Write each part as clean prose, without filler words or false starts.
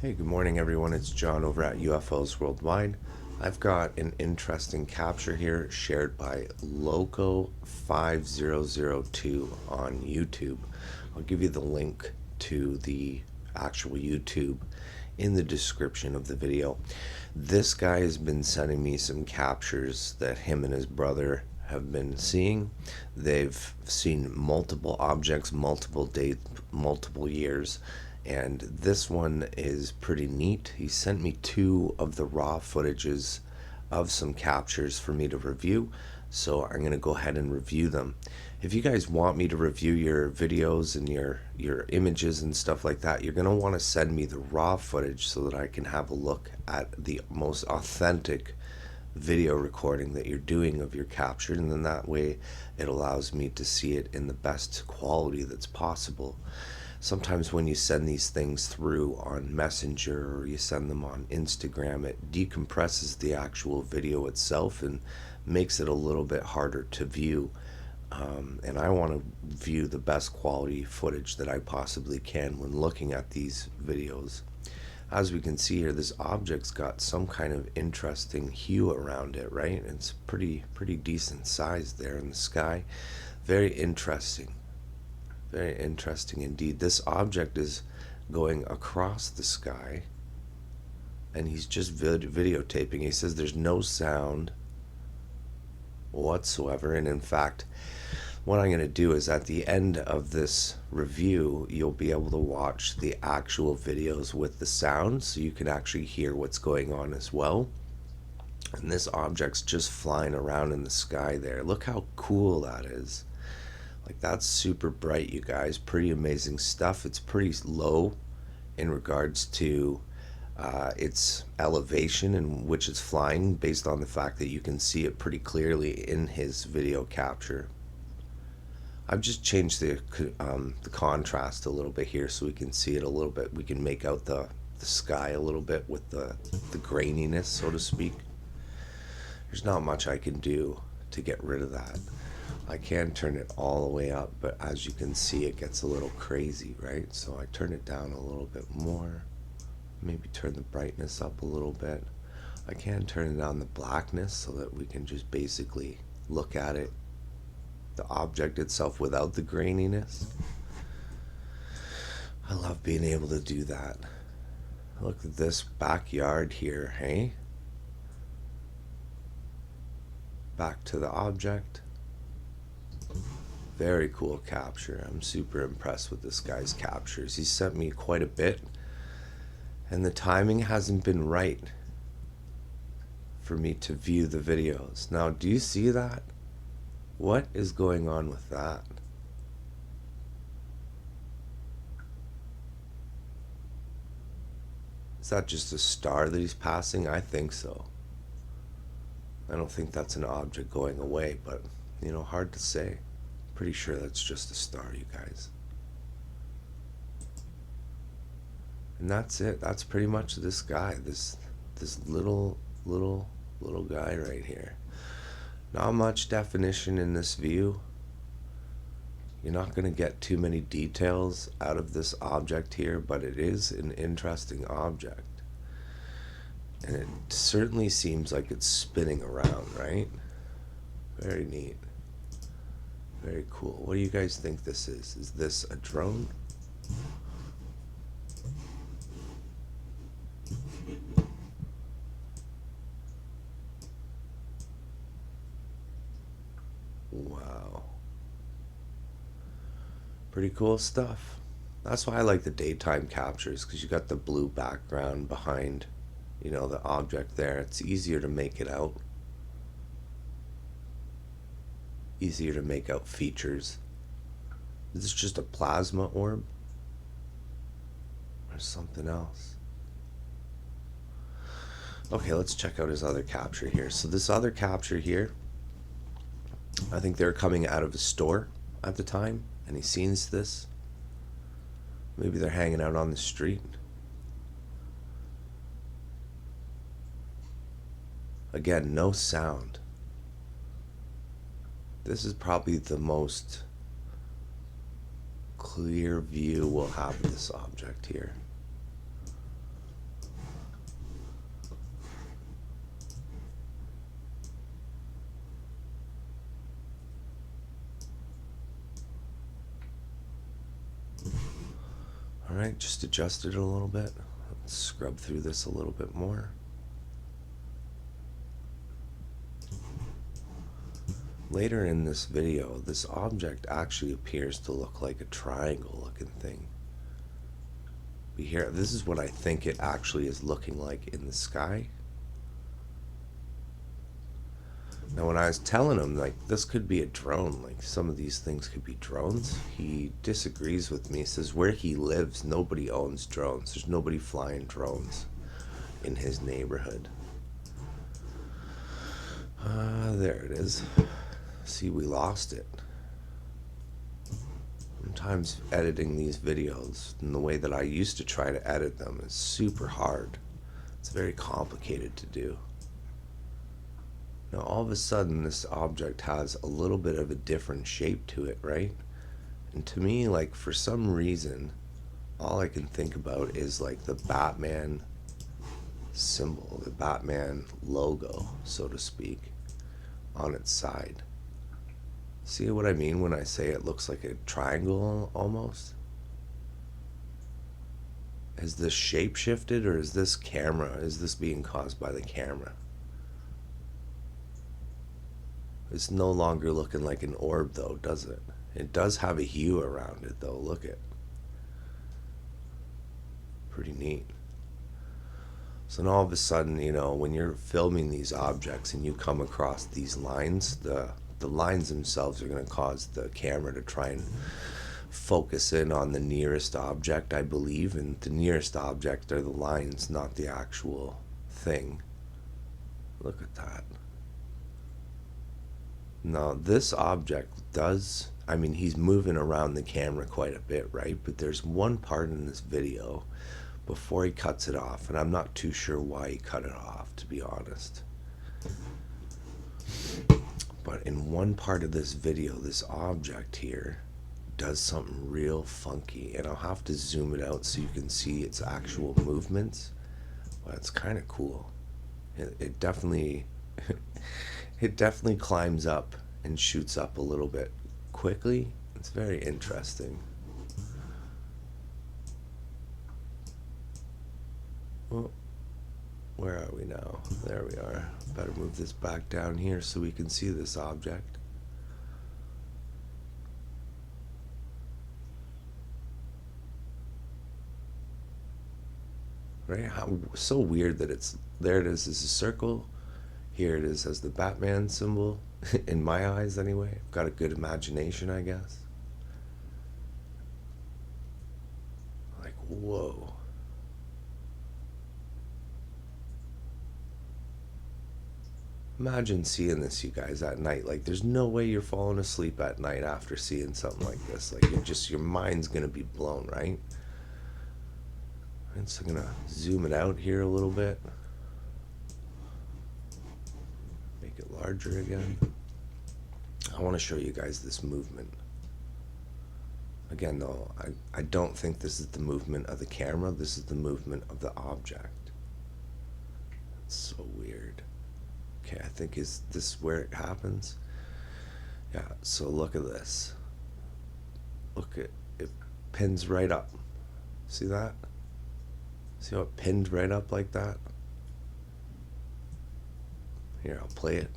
Hey, good morning everyone. It's John over at UFOs Worldwide. I've got an interesting capture here shared by Loco5002 on YouTube. I'll give you the link to the actual YouTube in the description of the video. This guy has been sending me some captures that him and his brother have been seeing. They've seen multiple objects, multiple dates, multiple years, and this one is pretty neat. He sent me two of the raw footages of some captures for me to review, so I'm going to go ahead and review them. If you guys want me to review your videos and your images and stuff like that, you're going to want to send me the raw footage so that I can have a look at the most authentic video recording that you're doing of your capture, and then that way it allows me to see it in the best quality that's possible. Sometimes when you send these things through on Messenger or you send them on Instagram, it decompresses the actual video itself and makes it a little bit harder to view. And I want to view the best quality footage that I possibly can when looking at these videos. As we can see here, this object's got some kind of interesting hue around it, right? It's pretty decent size there in the sky. Very interesting. Very interesting indeed. This object is going across the sky, and he's just videotaping. He says there's no sound whatsoever, and in fact, what I'm going to do is at the end of this review, you'll be able to watch the actual videos with the sound, so you can actually hear what's going on as well. And this object's just flying around in the sky there. Look how cool that is. Like, that's super bright, you guys. Pretty amazing stuff. It's pretty low in regards to its elevation in which it's flying, based on the fact that you can see it pretty clearly in his video capture. I've just changed the contrast a little bit here so we can see it a little bit. We can make out the sky a little bit with the graininess, so to speak. There's not much I can do to get rid of that. I can turn it all the way up, but as you can see, it gets a little crazy, right? So I turn it down a little bit more, maybe turn the brightness up a little bit. I can turn down the blackness so that we can just basically look at it, the object itself, without the graininess. I love being able to do that. Look at this backyard here, hey? Back to the object. Very cool capture. I'm super impressed with this guy's captures. He sent me quite a bit, and the timing hasn't been right for me to view the videos. Now, do you see that? What is going on with that? Is that just a star that he's passing? I think so. I don't think that's an object going away, but, you know, hard to say. Pretty sure that's just a star, you guys. And that's it. That's pretty much this guy, this little guy right here. Not much definition in this view. You're not going to get too many details out of this object here, but it is an interesting object. And it certainly seems like it's spinning around, right? Very neat. Very cool. What do you guys think this is? Is this a drone? Wow. Pretty cool stuff. That's why I like the daytime captures, because you got the blue background behind, you know, the object there. It's easier to make it out. Easier to make out features. Is this just a plasma orb? Or something else? Okay, let's check out his other capture here. So this other capture here, I think they're coming out of a store at the time, and he sees this. Maybe they're hanging out on the street. Again, no sound. This is probably the most clear view we'll have of this object here. Alright, just adjust it a little bit. Let's scrub through this a little bit more. Later in this video, this object actually appears to look like a triangle looking thing. But here, this is what I think it actually is looking like in the sky. Now when I was telling him, like, this could be a drone, like some of these things could be drones, he disagrees with me. He says where he lives, nobody owns drones. There's nobody flying drones in his neighborhood. There it is. See, we lost it. Sometimes editing these videos in the way that I used to try to edit them is super hard. It's very complicated to do. Now all of a sudden this object has a little bit of a different shape to it, right? And to me, like, for some reason, all I can think about is like the Batman symbol, the Batman logo, so to speak, on its side. See what I mean when I say it looks like a triangle almost? Has this shape shifted, or is this being caused by the camera? It's no longer looking like an orb though, does it? It does have a hue around it though, look at. Pretty neat. So now all of a sudden, you know, when you're filming these objects and you come across these lines, the lines themselves are going to cause the camera to try and focus in on the nearest object, I believe, and the nearest object are the lines, not the actual thing. Look at that. Now this object does, I mean, he's moving around the camera quite a bit, right? But there's one part in this video before he cuts it off, and I'm not too sure why he cut it off, to be honest. But in one part of this video, this object here does something real funky, and I'll have to zoom it out so you can see its actual movements. But it's kind of cool. It definitely it definitely climbs up and shoots up a little bit quickly. It's very interesting. Well, where are we now? There we are. Better move this back down here so we can see this object. Right? How so weird that it's there. It is as a circle. Here it is as the Batman symbol. In my eyes, anyway. I've got a good imagination, I guess. Like, whoa. Imagine seeing this, you guys, at night. Like, there's no way you're falling asleep at night after seeing something like this. Like, your mind's gonna be blown, right? And so I'm gonna zoom it out here a little bit. Make it larger again. I want to show you guys this movement. Again, though, I don't think this is the movement of the camera. This is the movement of the object. It's so weird. Okay, I think is this where it happens? Yeah, so look at this. Look at it, pins right up. See that? See how it pinned right up like that? Here, I'll play it.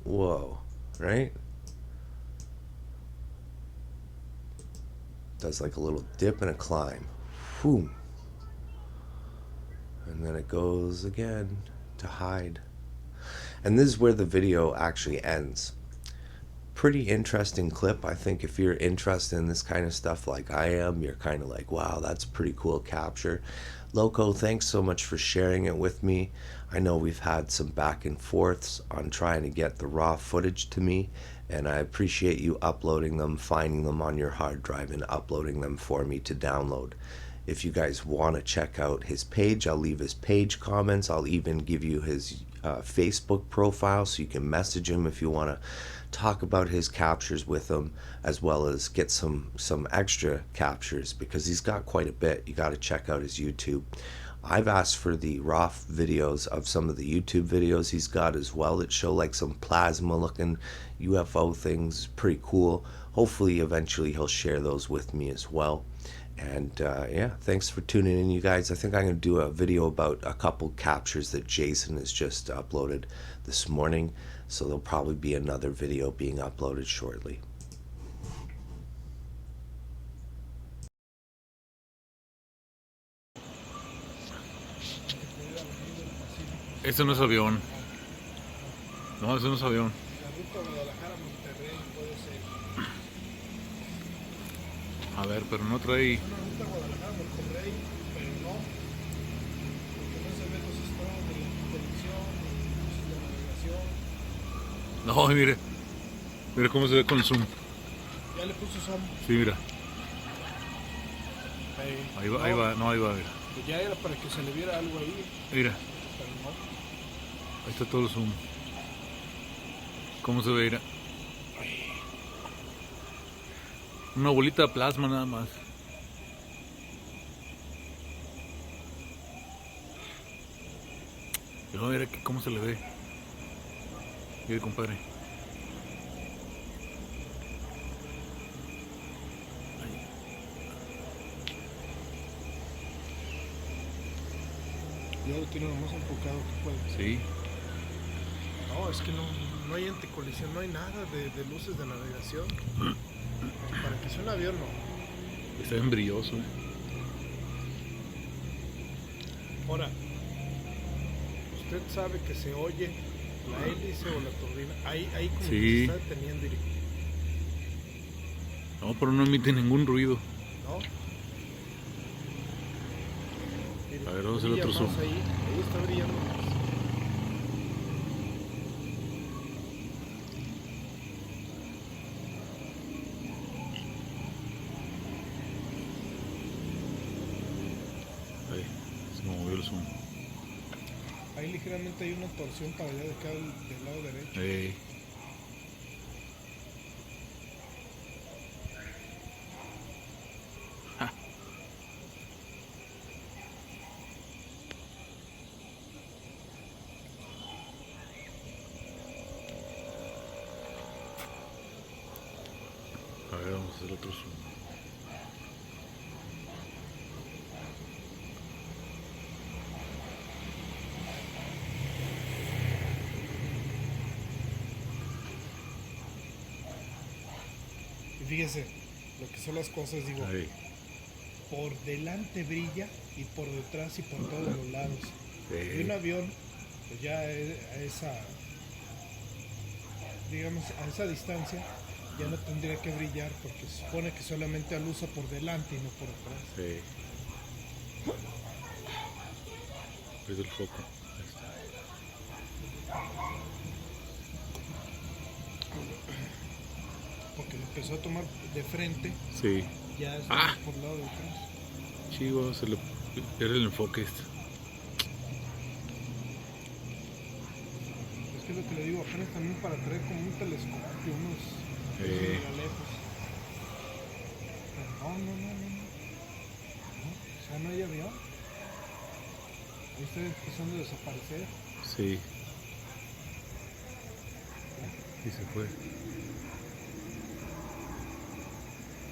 Whoa, right? Does like a little dip and a climb. Boom. And then it goes again to hide. And this is where the video actually ends. Pretty interesting clip. I think if you're interested in this kind of stuff like I am, you're kind of like, wow, that's pretty cool capture. Loco, thanks so much for sharing it with me. I know we've had some back and forths on trying to get the raw footage to me, and I appreciate you uploading them, finding them on your hard drive and uploading them for me to download. If you guys want to check out his page, I'll leave his page comments. I'll even give you his Facebook profile so you can message him if you want to talk about his captures with him, as well as get some extra captures, because he's got quite a bit. You got to check out his YouTube. I've asked for the raw videos of some of the YouTube videos he's got as well that show like some plasma looking UFO things. Pretty cool. Hopefully eventually he'll share those with me as well. And yeah, thanks for tuning in, you guys. I think I'm going to do a video about a couple captures that Jason has just uploaded this morning. So there'll probably be another video being uploaded shortly. Este no es avión. No, ese no es avión. A ver, pero no trae. No, mire. Mire cómo se ve con el zoom. Ya le puso zoom. Sí, mira. Ahí va, ahí va, no, ahí va, mira. Pues ya era para que se le viera algo ahí. Mira. Pero no. Ahí está todo el zoom. ¿Cómo se ve? Mira. Una bolita de plasma nada más. Pero mira aquí cómo se le ve. Mire, compadre. Ya lo tiene lo más enfocado que puede. Sí. No, es que no hay anticolisión, no hay nada de luces de navegación. Para que sea un avión, no. Está bien brilloso, Ahora, usted sabe que se oye la hélice o la turbina. Ahí como Sí. que se está deteniendo. No, pero no emite ningún ruido. ¿No? Mire, A ver, vamos a hacer brilla otro más zoom. Ahí está brillando más. Ahí, se me movió el zoom. Ahí ligeramente hay una torsión para allá de acá del lado derecho. Ey. Ja. A ver, vamos a hacer otro zoom. Y fíjese lo que son las cosas, digo, Ahí. por delante brilla y por detrás y por todos los lados. Sí. Y un avión, pues ya a esa, digamos, a esa distancia, ya no tendría que brillar porque se supone que solamente alusa por delante y no por atrás. Sí. Es el foco. Ahí está. Porque lo empezó a tomar de frente, Sí. ya es Ah. por el lado de atrás. Chivo, se le pierde el enfoque este. Es que es lo que le digo, apenas también para traer como un telescopio, unos lejos. Pero no. O sea, no hay avión. Ahí está empezando a desaparecer. Sí. Y se fue.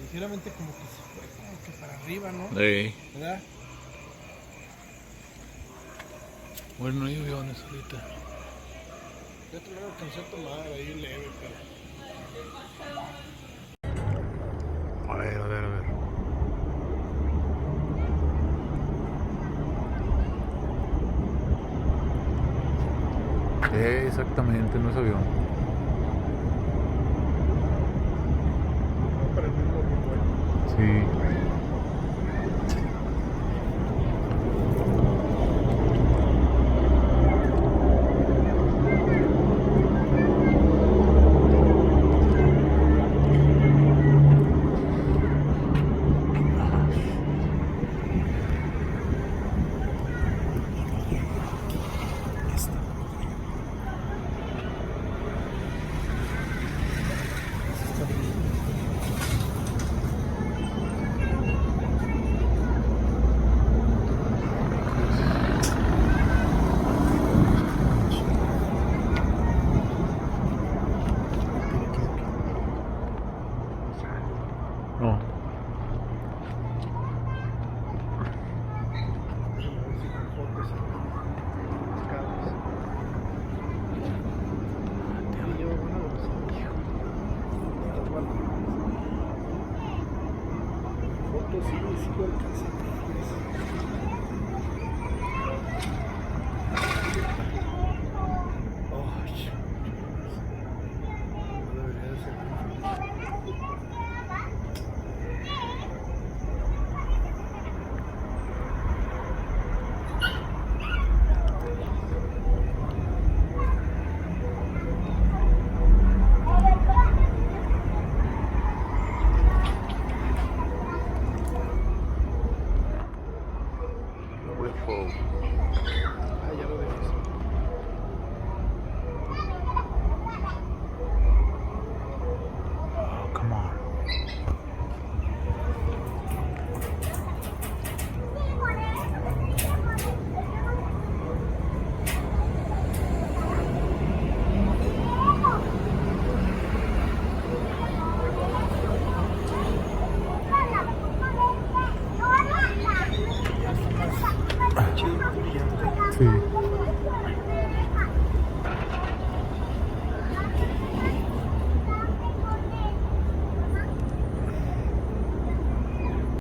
Ligeramente como que se fue como que para arriba, ¿no? Ey. ¿Verdad? Bueno, no hay aviones ahorita. Yo también alcancé a tomar ahí leve, pero... A ver. Exactamente, no es avión. No para el mismo rumbo. Sí. UFO. Ah, ya lo dejé. Oh, come on. Chido, brillante. Sí.